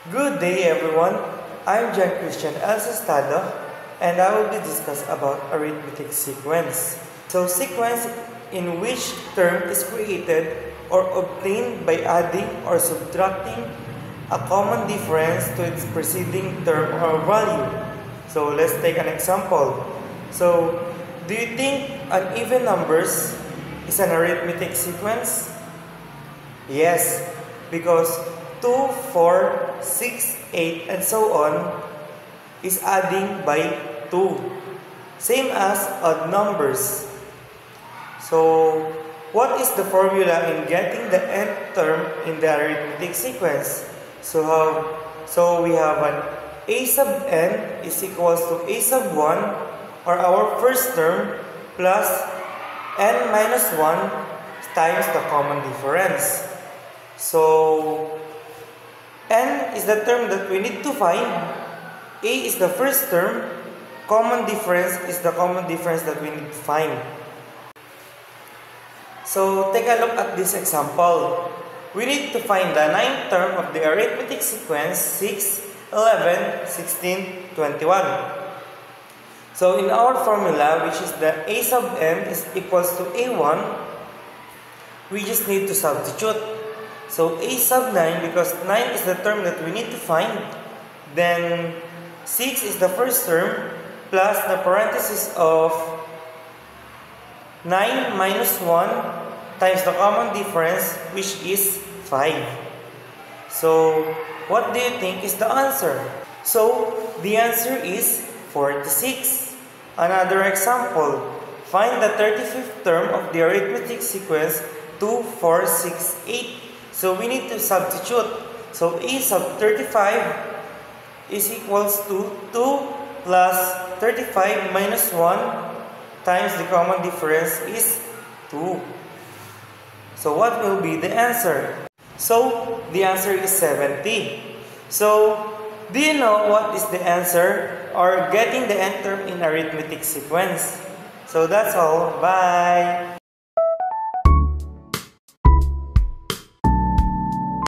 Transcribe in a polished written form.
Good day everyone, I'm John Christian Elsestado and I will be discussing about arithmetic sequence. So sequence in which term is created or obtained by adding or subtracting a common difference to its preceding term or value. So let's take an example. So do you think an even numbers is an arithmetic sequence? Yes, because 2, 4, 6, 8, and so on is adding by 2. Same as odd numbers. So, what is the formula in getting the nth term in the arithmetic sequence? So we have an a sub n is equals to a sub 1 or our first term plus n minus 1 times the common difference. So, n is the term that we need to find, a is the first term, common difference is the common difference that we need to find. So take a look at this example. We need to find the ninth term of the arithmetic sequence 6, 11, 16, 21. So in our formula, which is the a sub n is equals to a1, we just need to substitute. So a sub 9, because 9 is the term that we need to find, then 6 is the first term, plus the parenthesis of 9 minus 1 times the common difference, which is 5. So what do you think is the answer? So the answer is 46. Another example, find the 35th term of the arithmetic sequence 2, 4, 6, 8. So we need to substitute. So a sub 35 is equals to 2 plus 35 minus 1 times the common difference is 2. So what will be the answer? So the answer is 70. So do you know what is the answer or getting the nth term in arithmetic sequence? So that's all. Bye!